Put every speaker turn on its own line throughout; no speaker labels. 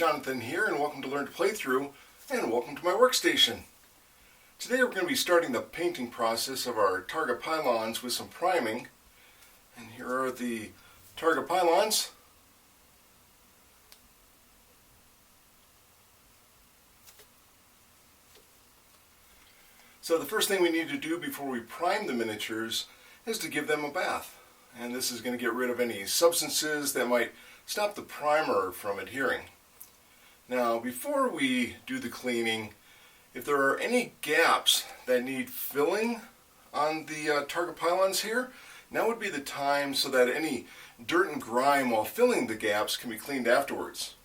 Jonathon here, and welcome to Learn to Playthrough, and welcome to my workstation. Today we're going to be starting the painting process of our Targa Pylons with some priming. And here are the Targa Pylons. So the first thing we need to do before we prime the miniatures is to give them a bath. And this is going to get rid of any substances that might stop the primer from adhering. Now, before we do the cleaning, if there are any gaps that need filling on the Targa Pylons here, now would be the time so that any dirt and grime while filling the gaps can be cleaned afterwards.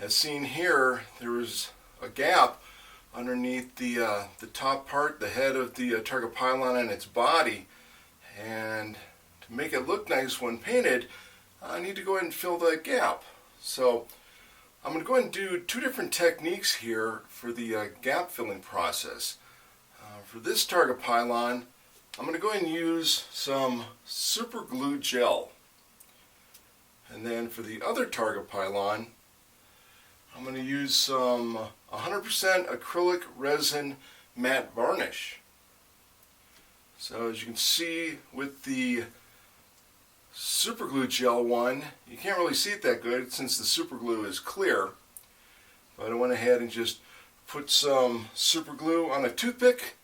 As seen here, there is a gap underneath the top part, the head of the Targa Pylon and its body, and to make it look nice when painted, I need to go ahead and fill that gap. So I'm going to go ahead and do two different techniques here for the gap filling process. For this Targa Pylon, I'm going to go ahead and use some super glue gel. And then for the other Targa Pylon, I'm going to use some 100% acrylic resin matte varnish. So as you can see with the super glue gel one, you can't really see it that good since the super glue is clear, but I went ahead and just put some super glue on a toothpick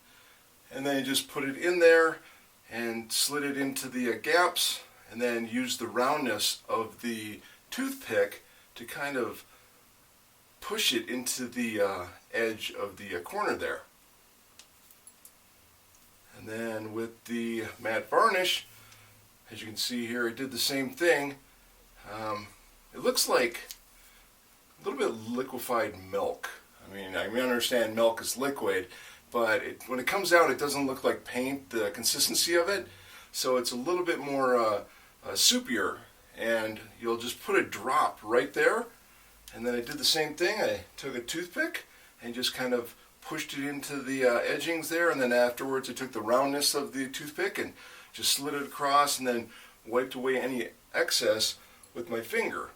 and then just put it in there and slid it into the gaps, and then used the roundness of the toothpick to kind of push it into the edge of the corner there. And then with the matte varnish, as you can see here, I did the same thing. It looks like a little bit liquefied milk. I understand milk is liquid, but when it comes out, it doesn't look like paint, the consistency of it. So it's a little bit more soupier, and you'll just put a drop right there. And then I did the same thing. I took a toothpick and just kind of pushed it into the edgings there, and then afterwards I took the roundness of the toothpick and just slid it across and then wiped away any excess with my finger.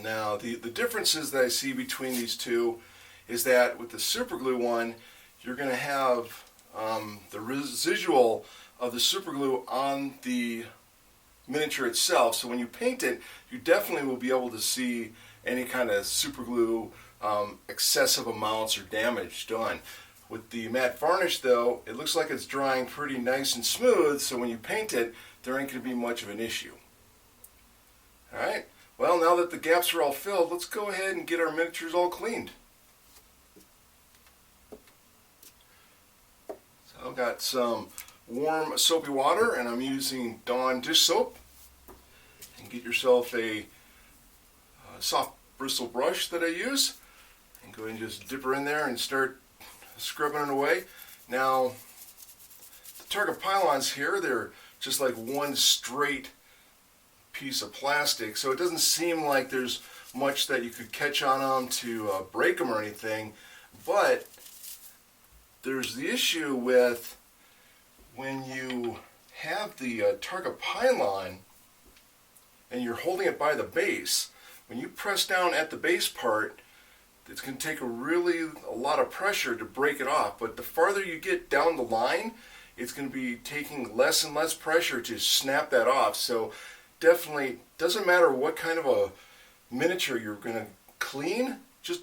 Now the differences that I see between these two is that with the super glue one, you're going to have the residual of the super glue on the miniature itself, so when you paint it, you definitely will be able to see any kind of super glue excessive amounts or damage done. With the matte varnish though, it looks like it's drying pretty nice and smooth, so when you paint it, there ain't going to be much of an issue. Alright, well, now that the gaps are all filled, let's go ahead and get our miniatures all cleaned. So I've got some warm soapy water, and I'm using Dawn dish soap. And get yourself a soft bristle brush that I use, and go ahead and just dip her in there and start scrubbing it away. Now, the Targa Pylons here, they're just like one straight piece of plastic, so it doesn't seem like there's much that you could catch on them to break them or anything, but there's the issue with when you have the Targa Pylon and you're holding it by the base, when you press down at the base part, it's going to take a lot of pressure to break it off, but the farther you get down the line, it's going to be taking less and less pressure to snap that off. So definitely, doesn't matter what kind of a miniature you're going to clean, just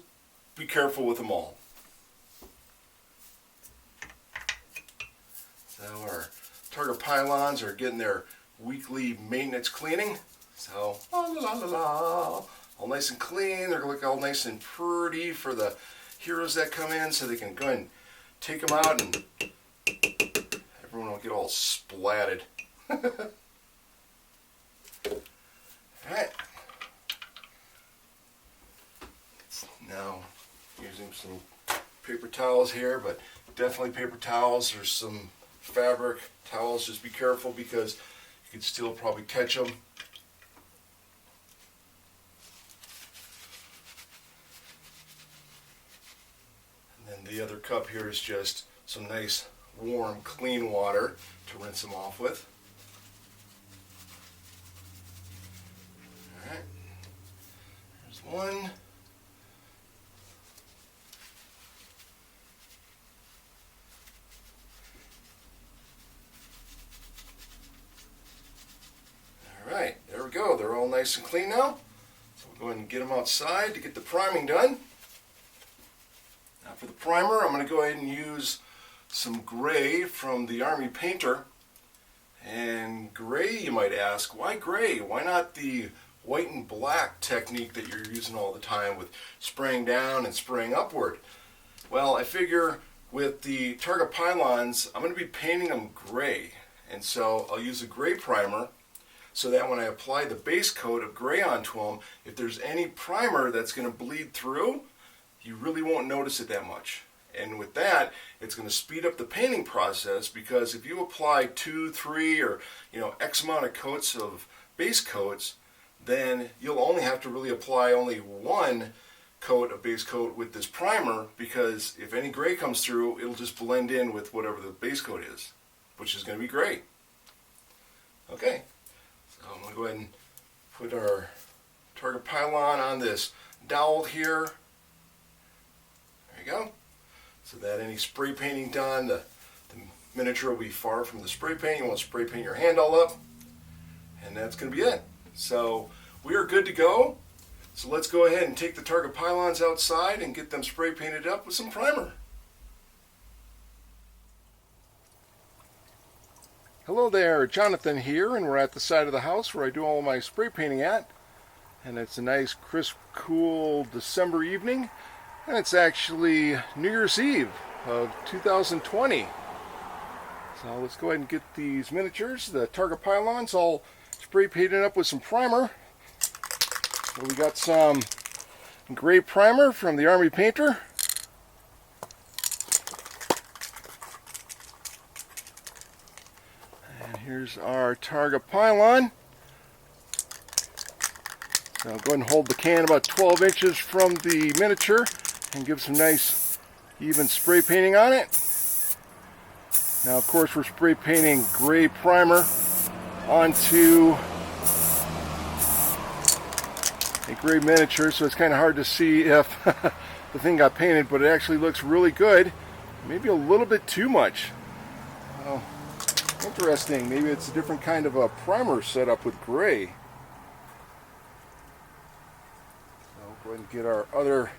be careful with them all. So our Targa Pylons are getting their weekly maintenance cleaning. So, la la la la, all nice and clean. They're going to look all nice and pretty for the heroes that come in, so they can go ahead and take them out and everyone will get all splatted. Alright. Now, using some paper towels here, but definitely paper towels or some fabric towels. Just be careful because you could still probably catch them. And then the other cup here is just some nice warm clean water to rinse them off with. Alright, there's one. Alright, there we go. They're all nice and clean now. So we'll go ahead and get them outside to get the priming done. Now for the primer, I'm going to go ahead and use some gray from the Army Painter. And gray, you might ask, why gray? Why not the white and black technique that you're using all the time with spraying down and spraying upward? Well, I figure with the Targa Pylons, I'm going to be painting them gray. And so I'll use a gray primer so that when I apply the base coat of gray onto them, if there's any primer that's going to bleed through, you really won't notice it that much. And with that, it's going to speed up the painting process, because if you apply 2, 3, or X amount of coats of base coats, then you'll only have to really apply only one coat of base coat with this primer, because if any gray comes through, it'll just blend in with whatever the base coat is, which is going to be gray. Okay, so I'm going to go ahead and put our Targa Pylon on this dowel here. There you go. So that any spray painting done, the miniature will be far from the spray paint. You won't spray paint your hand all up. And that's going to be it. So we are good to go. So let's go ahead and take the Targa Pylons outside and get them spray painted up with some primer. Hello there, Jonathan here, and we're at the side of the house where I do all my spray painting at. And it's a nice, crisp, cool December evening. And it's actually New Year's Eve of 2020. So let's go ahead and get these miniatures, the Targa Pylons, all spray painted up with some primer. So we got some gray primer from the Army Painter. And here's our Targa Pylon. So I'll go ahead and hold the can about 12 inches from the miniature and give some nice even spray painting on it. Now of course we're spray painting gray primer onto a gray miniature, so it's kind of hard to see if the thing got painted, but it actually looks really good. Maybe a little bit too much. Oh, interesting. Maybe it's a different kind of a primer set up with gray. So we'll go ahead and get our other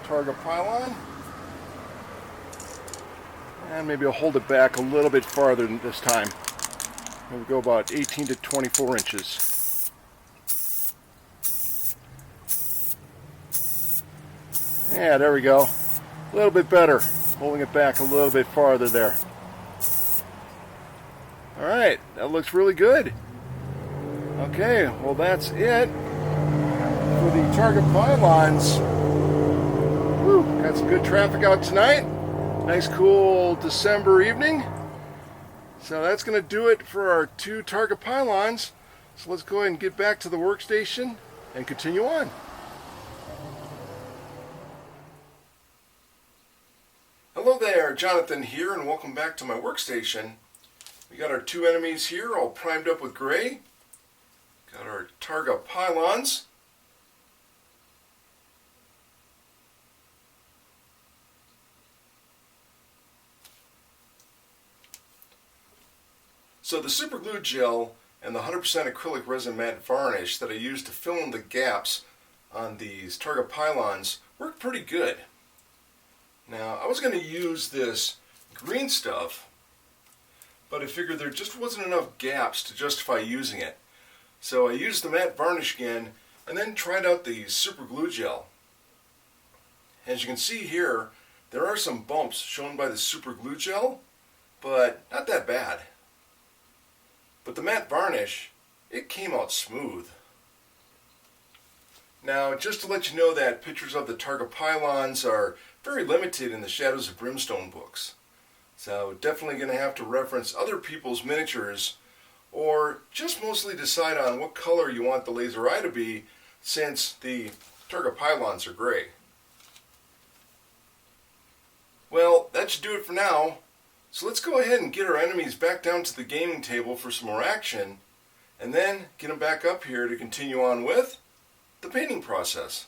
Targa Pylon, and maybe I'll hold it back a little bit farther than this time. We'll go about 18 to 24 inches. Yeah, there we go. A little bit better. Holding it back a little bit farther there. Alright, that looks really good. Okay, well that's it for the Targa Pylons. Got some good traffic out tonight. Nice cool December evening. So that's going to do it for our 2 Targa Pylons. So let's go ahead and get back to the workstation and continue on. Hello there, Jonathan here, and welcome back to my workstation. We got our 2 enemies here all primed up with gray. Got our Targa Pylons. So the super glue gel and the 100% acrylic resin matte varnish that I used to fill in the gaps on these Targa Pylons worked pretty good. Now I was going to use this green stuff, but I figured there just wasn't enough gaps to justify using it. So I used the matte varnish again and then tried out the super glue gel. As you can see here, there are some bumps shown by the super glue gel, but not that bad. But the matte varnish, it came out smooth. Now, just to let you know that pictures of the Targa Pylons are very limited in the Shadows of Brimstone books. So definitely going to have to reference other people's miniatures, or just mostly decide on what color you want the laser eye to be, since the Targa Pylons are gray. Well, that should do it for now. So let's go ahead and get our enemies back down to the gaming table for some more action, and then get them back up here to continue on with the painting process.